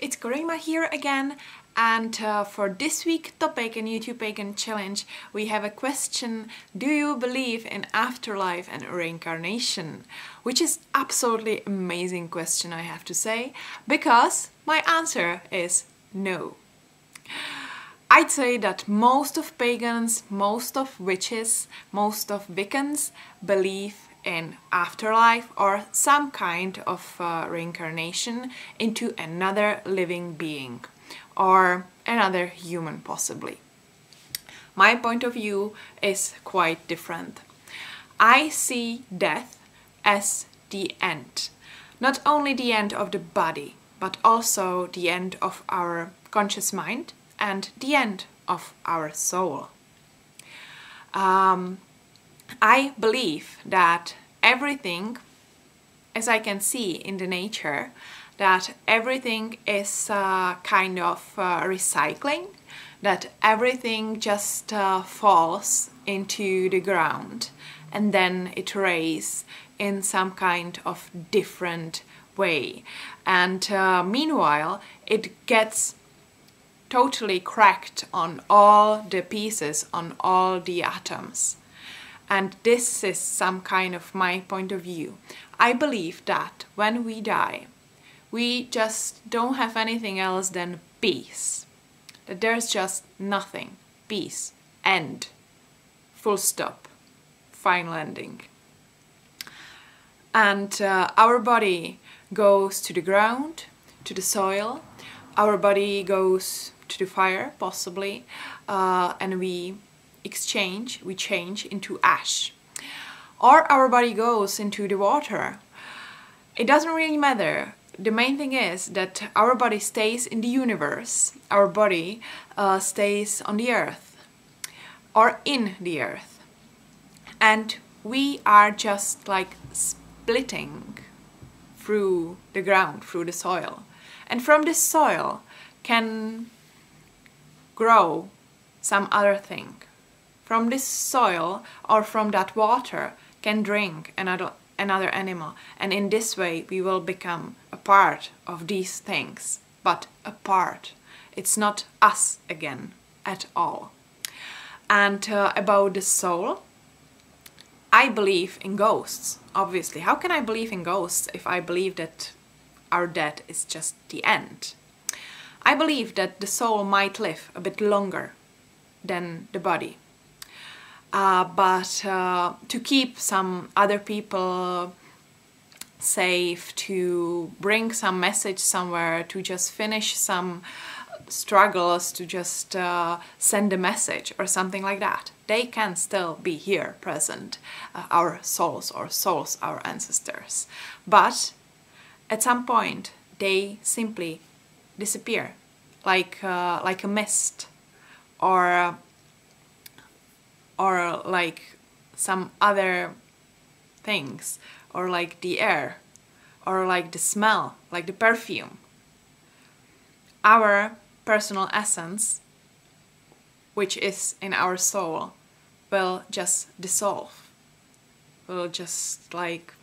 it's Coreyemmah here again, and for this week's topic in YouTube Pagan Challenge we have a question: do you believe in afterlife and reincarnation? Which is absolutely amazing question, I have to say, because my answer is no. I'd say that most of pagans, most of witches, most of Wiccans believe in afterlife or some kind of reincarnation into another living being or another human possibly. My point of view is quite different. I see death as the end. Not only the end of the body, but also the end of our conscious mind and the end of our soul. I believe that everything, as I can see in the nature, that everything is kind of recycling, that everything just falls into the ground and then it raises in some kind of different way. And meanwhile, it gets totally cracked on all the pieces, on all the atoms. And this is some kind of my point of view. I believe that when we die, we just don't have anything else than peace. That there's just nothing. Peace. End. Full stop. Final ending. And our body goes to the ground, to the soil. Our body goes to the fire, possibly, and we change into ash. Or our body goes into the water. It doesn't really matter. The main thing is that our body stays in the universe. Our body stays on the earth or in the earth. And we are just like splitting through the ground, through the soil. And from this soil can grow some other thing. From this soil or from that water can drink another animal, and in this way we will become a part of these things, but a part. It's not us again at all. And about the soul, I believe in ghosts, obviously. How can I believe in ghosts if I believe that our death is just the end? I believe that the soul might live a bit longer than the body. But to keep some other people safe, to bring some message somewhere, to just finish some struggles, to just send a message or something like that, they can still be here present, our souls, our ancestors. But at some point they simply disappear, like a mist, or like some other things, or like the air, or like the smell, like the perfume. Our personal essence, which is in our soul, will just dissolve, will just like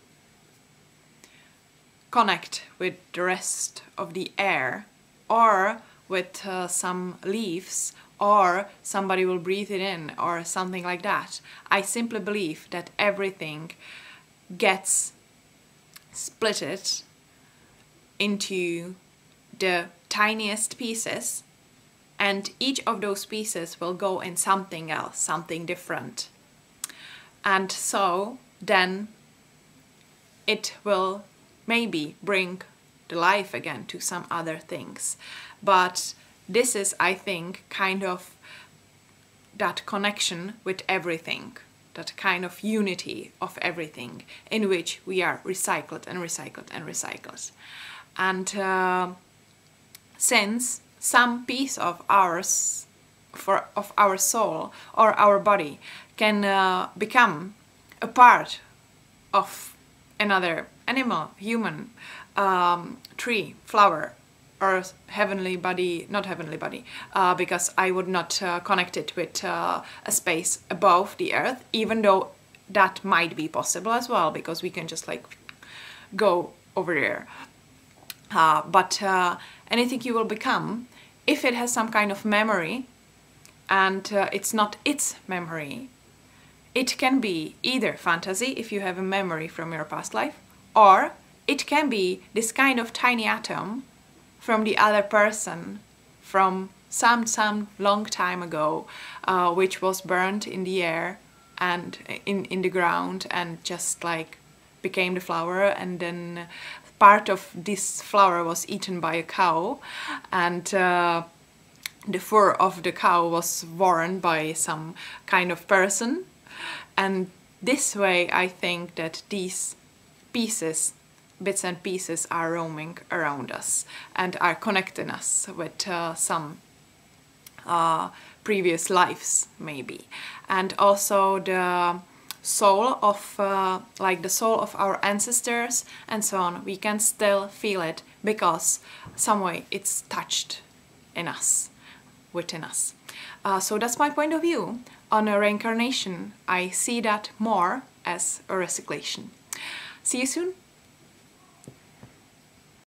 connect with the rest of the air, or with some leaves, or somebody will breathe it in, or something like that. I simply believe that everything gets splitted into the tiniest pieces, and each of those pieces will go in something else, something different. And so then it will maybe bring the life again to some other things. But this is, I think, kind of that connection with everything, that kind of unity of everything, in which we are recycled and recycled and recycled. And since some piece of ours, of our soul or our body, can become a part of another animal, human, tree, flower, or heavenly body, not heavenly body, because I would not connect it with a space above the earth, even though that might be possible as well, because we can just like go over there. But anything you will become, if it has some kind of memory and it's not its memory, it can be either fantasy, if you have a memory from your past life, or it can be this kind of tiny atom from the other person from some long time ago, which was burned in the air and in the ground and just like became the flower, and then part of this flower was eaten by a cow, and the fur of the cow was worn by some kind of person. And this way I think that these pieces, bits and pieces, are roaming around us and are connecting us with some previous lives maybe. And also the soul of like the soul of our ancestors and so on, we can still feel it because some way it's touched in us, within us. So that's my point of view on a reincarnation. I see that more as a recyclation. See you soon.